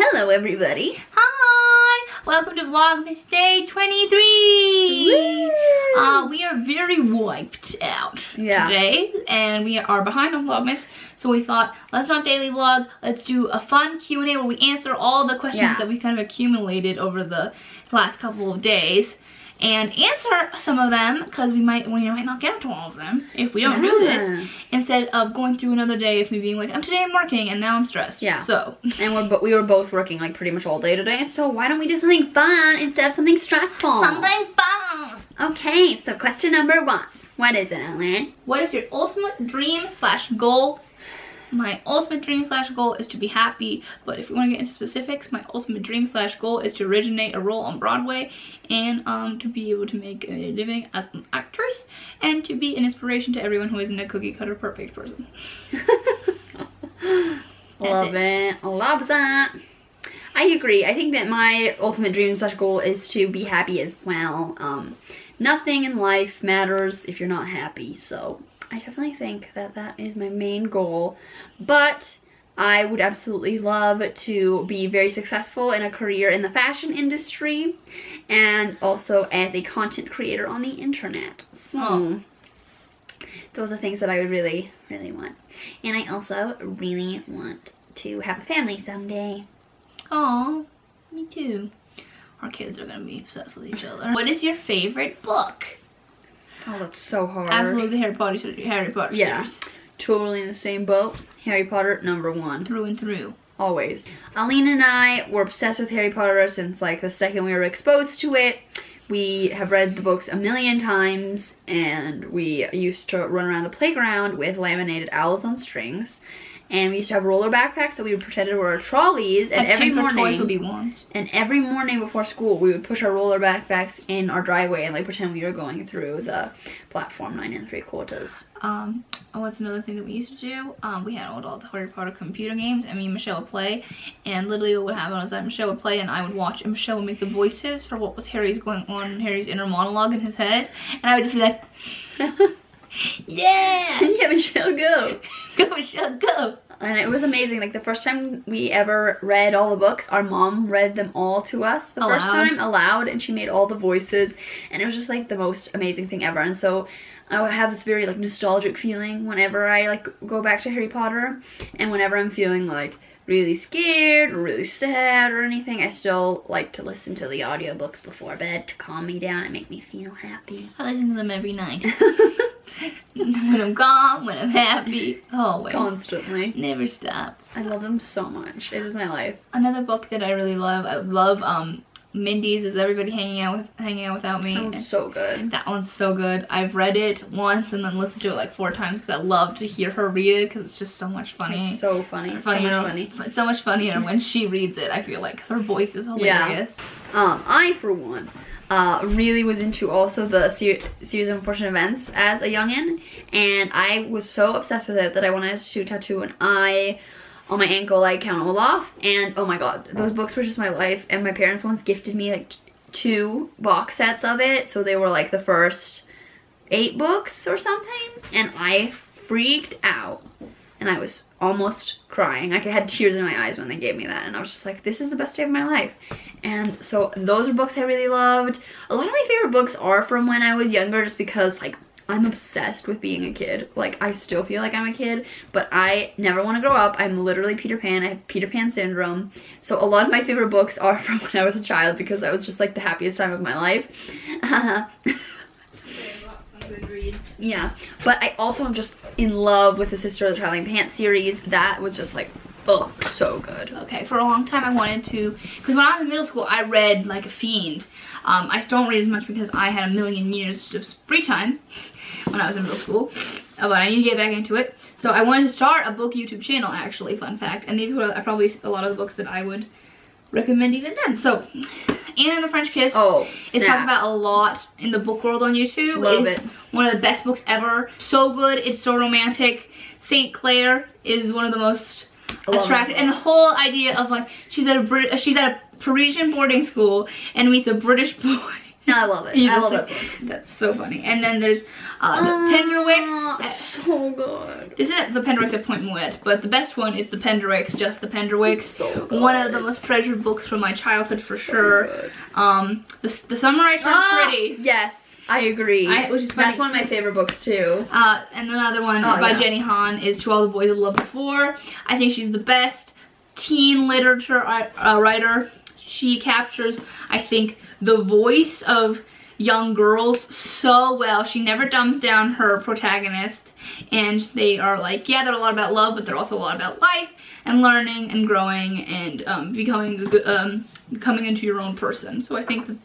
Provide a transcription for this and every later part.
Hello everybody. Hi! Welcome to Vlogmas Day 23! We are very wiped out today, and we are behind on Vlogmas, so we thought, let's not daily vlog, let's do a fun Q&A where we answer all the questions that we kind of accumulated over the last couple of days. And answer some of them, because we might not get to all of them if we don't do this, instead of going through another day of me being like, today I'm working and now I'm stressed. Yeah. So. And we were both working like pretty much all day today, so why don't we do something fun instead of something stressful? Something fun! Okay, so question number 1. What is it, Aline? What is your ultimate dream/goal? My ultimate dream/goal is to be happy, but if we want to get into specifics, my ultimate dream/goal is to originate a role on Broadway and to be able to make a living as an actress and to be an inspiration to everyone who isn't a cookie cutter perfect person. Love it. Love that. I agree. I think that my ultimate dream/goal is to be happy as well. Nothing in life matters if you're not happy, so I definitely think that that is my main goal, but I would absolutely love to be very successful in a career in the fashion industry and also as a content creator on the internet. So those are things that I would really, really want. And I also really want to have a family someday. Aw, me too. Our kids are gonna be obsessed with each other. What is your favorite book? Oh, that's so hard. Absolutely, the Harry Potter series. Totally in the same boat. Harry Potter, #1. Through and through. Always. Aline and I were obsessed with Harry Potter since like the second we were exposed to it. We have read the books a million times, and we used to run around the playground with laminated owls on strings. And we used to have roller backpacks that we would pretend were our trolleys, and every morning toys would be wands. And every morning before school, we would push our roller backpacks in our driveway and like pretend we were going through the platform 9 3/4. What's another thing that we used to do? We had all the Harry Potter computer games, and me and Michelle would play. And literally what would happen was that Michelle would play and I would watch, and Michelle would make the voices for what was Harry's going on in Harry's inner monologue in his head. And I would just be like, yeah! Yeah, Michelle, go! Go, Michelle, go! And it was amazing. Like the first time we ever read all the books, our mom read them all to us the first time aloud, and she made all the voices, and it was just like the most amazing thing ever. And so I would have this very like nostalgic feeling whenever I like go back to Harry Potter, and whenever I'm feeling like really scared or really sad or anything, I still like to listen to the audiobooks before bed to calm me down and make me feel happy. I listen to them every night. When I'm calm, when I'm happy, always. Constantly. Never stops. I love them so much. It is my life. Another book that I really love, I love Mindy's Is Everybody Hanging Out Without Me? That one's so good. That one's so good. I've read it once and then listened to it like 4 times because I love to hear her read it because it's just so much funny. It's so funny. So much funny. It's so much funnier when she reads it, I feel like, because her voice is hilarious. Yeah. I, for one, really was into also the series of unfortunate events as a youngin', and I was so obsessed with it that I wanted to tattoo an eye on my ankle like Count Olaf. And oh my god, those books were just my life. And my parents once gifted me like 2 box sets of it, so they were like the first 8 books or something, and I freaked out and I was almost crying. Like I had tears in my eyes when they gave me that, and I was just like, this is the best day of my life. And so those are books I really loved. A lot of my favorite books are from when I was younger, just because like I'm obsessed with being a kid. Like I still feel like I'm a kid, but I never want to grow up. I'm literally Peter Pan. I have Peter Pan syndrome. So a lot of my favorite books are from when I was a child, because that was just like the happiest time of my life. Yeah, but I also am just in love with the Sister of the Traveling Pants series. That was just like, oh, so good. Okay, for a long time I wanted to, because when I was in middle school I read like a fiend. I don't read as much because I had a million years of free time when I was in middle school, but I need to get back into it. So I wanted to start a book YouTube channel, actually, fun fact, and these were probably a lot of the books that I would recommend even then. So Anne and the French Kiss is talked about a lot in the book world on YouTube. Love it. One of the best books ever. So good, it's so romantic. St. Clair is one of the most attractive, and the whole idea of like she's at a Parisian boarding school and meets a British boy I love it. I love it. That's so funny. And then there's the Penderwicks. So good. This isn't the Penderwicks of Point Moet, but the best one is the Penderwicks, just the Penderwicks. So good. One of the most treasured books from my childhood for sure. Good. The Summer I Turned Pretty. Yes, I agree. Which is funny. That's one of my favorite books too. And another one by Jenny Han is To All the Boys I've Loved Before. I think she's the best teen literature writer. She captures, I think, the voice of young girls so well. She never dumbs down her protagonist, and they are like, yeah, they're a lot about love, but they're also a lot about life and learning and growing and becoming coming into your own person. So I think that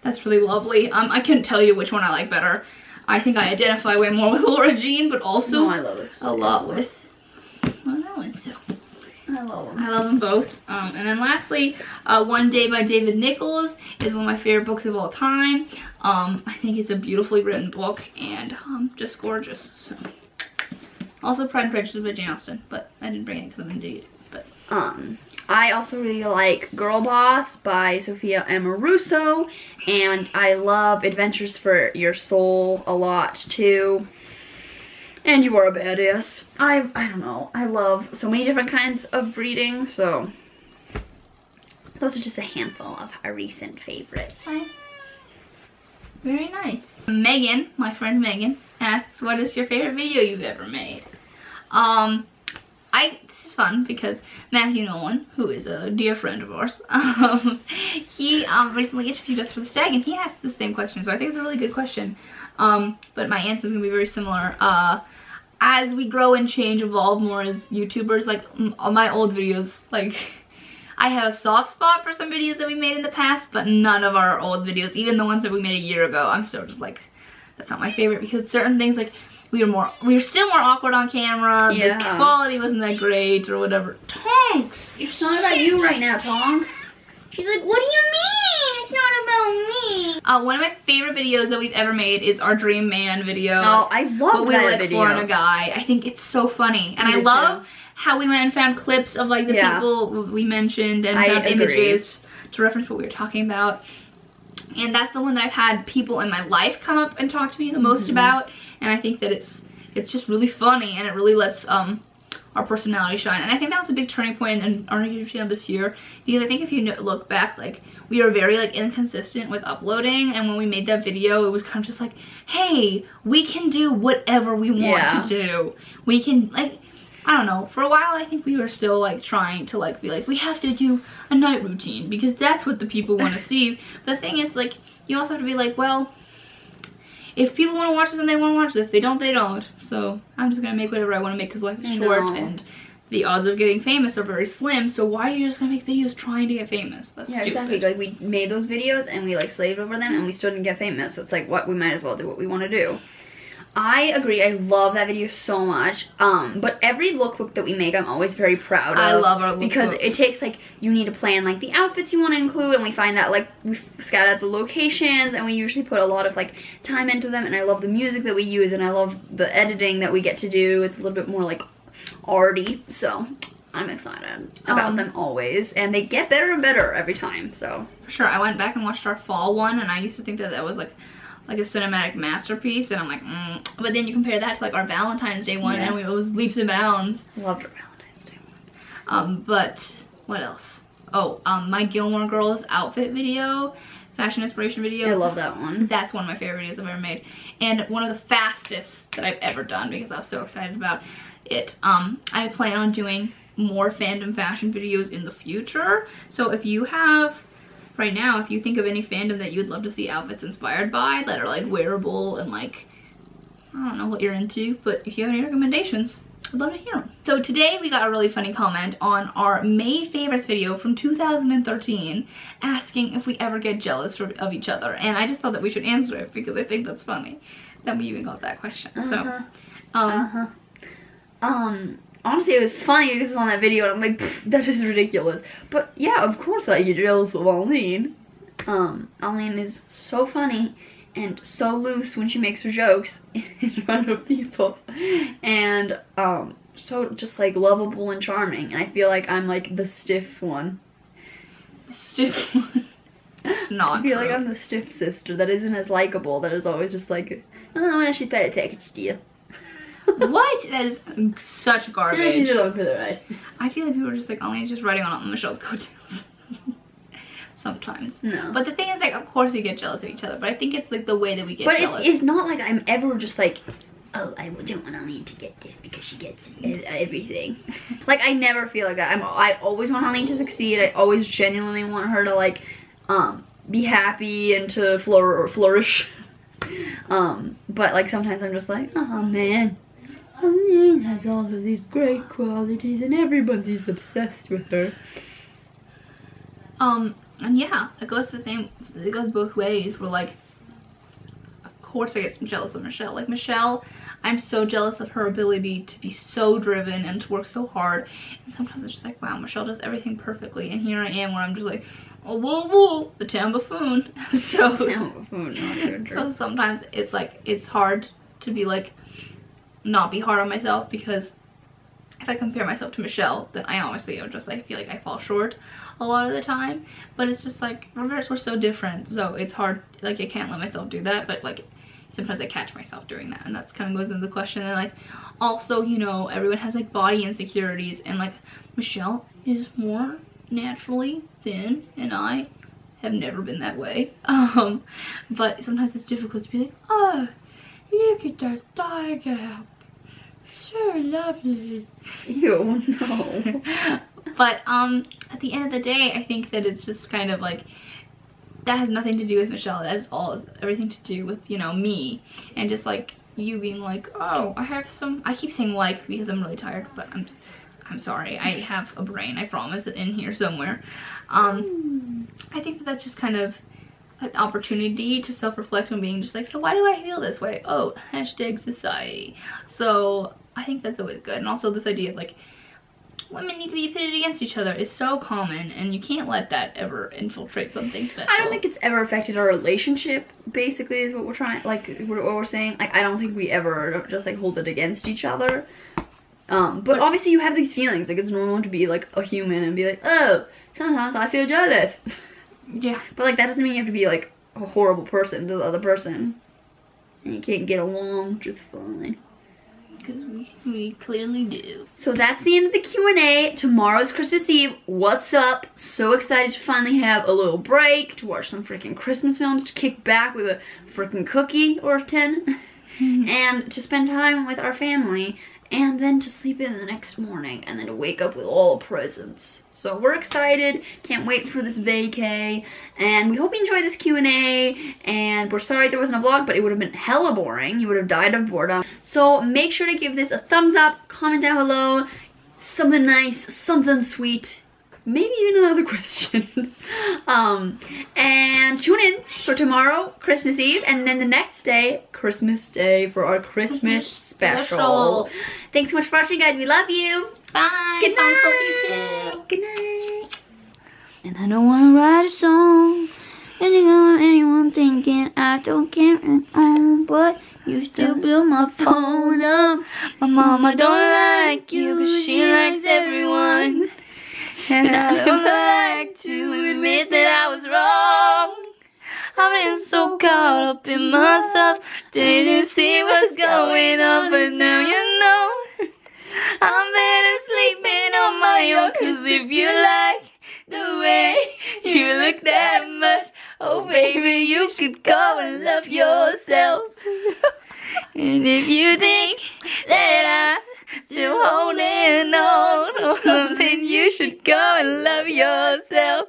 that's really lovely. I couldn't tell you which one I like better. I think I identify way more with Laura Jean, but also I love this a lot with that one. So I love them. I love them both. And then lastly, One Day by David Nichols is one of my favorite books of all time. I think it's a beautifully written book and just gorgeous. So. Also Pride and Prejudice by Jane Austen, but I didn't bring it because I'm an idiot. But I also really like Girl Boss by Sophia Amoruso, and I love Adventures for Your Soul a lot too. And You Are a Badass. I don't know. I love so many different kinds of reading, so those are just a handful of our recent favorites. Very nice. Megan, my friend Megan, asks, what is your favorite video you've ever made? This is fun because Matthew Nolan, who is a dear friend of ours, he recently interviewed us for The Stag, and he asked the same question, so I think it's a really good question. But my answer is going to be very similar. As we grow and change, evolve more as YouTubers, like my old videos, like I have a soft spot for some videos that we made in the past, but none of our old videos, even the ones that we made a year ago, I'm still just like, that's not my favorite, because certain things, like we were still more awkward on camera, the quality wasn't that great or whatever. Tonks! It's not about you right now, Tonks. She's like, what do you mean? It's not about me. One of my favorite videos that we've ever made is our Dream Man video. Oh, I love that video. What we like for a guy. I think it's so funny. And I love how we went and found clips of like the people we mentioned and found images to reference what we were talking about. And that's the one that I've had people in my life come up and talk to me the most about. And I think that it's just really funny, and it really lets our personality shine. And I think that was a big turning point in our YouTube channel this year, because I think if you look back, like we were very like inconsistent with uploading, and when we made that video it was kind of just like, hey, we can do whatever we want to do. We can, like, I don't know, for a while I think we were still like trying to like be like, we have to do a night routine because that's what the people want to see. But the thing is, like, you also have to be like, well, if people want to watch this, then they want to watch this. If they don't, they don't. So I'm just going to make whatever I want to make, because life is short and the odds of getting famous are very slim. So why are you just going to make videos trying to get famous? That's stupid. Exactly. Like, we made those videos and we like slaved over them and we still didn't get famous. So it's like, what, we might as well do what we want to do. I agree. I love that video so much. But every lookbook that we make, I'm always very proud of. I love our lookbooks. Because it takes, like, you need to plan, like, the outfits you want to include, and we find out, like, we scout out the locations, and we usually put a lot of, like, time into them, and I love the music that we use, and I love the editing that we get to do. It's a little bit more, like, arty, so I'm excited about them always, and they get better and better every time, so. For sure. I went back and watched our fall one, and I used to think that that was, like a cinematic masterpiece, and I'm like, But then you compare that to like our Valentine's Day one, and it was leaps and bounds. Loved our Valentine's Day one. But what else? Oh, my Gilmore Girls outfit video, fashion inspiration video. I love that one. That's one of my favorite videos I've ever made, and one of the fastest that I've ever done because I was so excited about it. I plan on doing more fandom fashion videos in the future. So if you have, right now, if you think of any fandom that you would love to see outfits inspired by that are like wearable and like, I don't know what you're into, but if you have any recommendations, I'd love to hear them. So today we got a really funny comment on our May favorites video from 2013 asking if we ever get jealous of each other, and I just thought that we should answer it because I think that's funny that we even got that question. Honestly, it was funny because it was on that video, and I'm like, that is ridiculous. But yeah, of course I get jealous of Aline. Aline is so funny and so loose when she makes her jokes in front of people, and so just like lovable and charming. And I feel like I'm like the stiff one. The stiff one. It's not I feel true. like I'm the stiff sister that isn't as likable, that is always just like, oh, she's better package deal. What? That is such garbage. Yeah, she's along for the ride. I feel like people are just like, Aline's just riding on Michelle's coattails. Sometimes. No. But the thing is, like, of course we get jealous of each other, but I think it's like the way that we get jealous. But it's not like I'm ever just like, oh, I don't want Aline to get this because she gets everything. Like, I never feel like that. I always want Aline to succeed. I always genuinely want her to, like, be happy and to flourish. But, like, sometimes I'm just like, oh, man. Aline has all of these great qualities and everybody's obsessed with her. And yeah, it goes both ways. We're like, of course I get jealous of Michelle. Like, Michelle, I'm so jealous of her ability to be so driven and to work so hard. And sometimes it's just like, wow, Michelle does everything perfectly. And here I am where I'm just like, oh, whoa, whoa, the town buffoon. So sometimes it's like, it's hard to be like, not be hard on myself, because if I compare myself to Michelle, then I honestly am just like, I feel like I fall short a lot of the time. But it's just like, we're so different, so it's hard. Like, I can't let myself do that, but like sometimes I catch myself doing that, and that's kind of goes into the question. And like, also, you know, everyone has like body insecurities, and like Michelle is more naturally thin, and I have never been that way. But sometimes it's difficult to be like, oh, look at that thigh gap. So lovely. Ew, no. But at the end of the day, I think that it's just kind of like, that has nothing to do with Michelle. That is everything to do with, you know, me. And just like you being like, oh, I have some, I keep saying like because I'm really tired, but I'm sorry. I have a brain, I promise, it in here somewhere. I think that that's just kind of an opportunity to self-reflect on being just like, so why do I feel this way? Oh, hashtag society. So I think that's always good. And also this idea of like, women need to be pitted against each other is so common, and you can't let that ever infiltrate something special. I don't think it's ever affected our relationship, basically, is what we're trying, like, what we're saying. Like, I don't think we ever just like hold it against each other. But obviously you have these feelings. Like, it's normal to be like a human and be like, oh, sometimes I feel jealous. Yeah. But like, that doesn't mean you have to be like a horrible person to the other person. And you can't get along, which is fine. Because we clearly do. So that's the end of the Q&A. Tomorrow's Christmas Eve. What's up? So excited to finally have a little break, to watch some freaking Christmas films, to kick back with a freaking cookie or 10, and to spend time with our family, and then to sleep in the next morning, and then to wake up with all the presents. So we're excited, can't wait for this vacay, and we hope you enjoyed this Q&A, and we're sorry there wasn't a vlog, but it would have been hella boring. You would have died of boredom. So make sure to give this a thumbs up, comment down below, something nice, something sweet, maybe even another question. And tune in for tomorrow, Christmas Eve, and then the next day, Christmas Day, for our Christmas special. Thanks so much for watching, guys. We love you. Bye. Good night. Love you too. Good night. And I don't want to write a song. I don't want anyone thinking I don't care at all, but you still blow my phone up. My mama don't like you, cause she likes everyone. And I don't like to admit that I was wrong. I've been so caught up in my stuff, didn't see what's going on, but now you know I'm better sleeping on my own. Cause if you like the way you look that much, oh baby, you could go and love yourself. And if you think that I'm still holding on, then you should go and love yourself.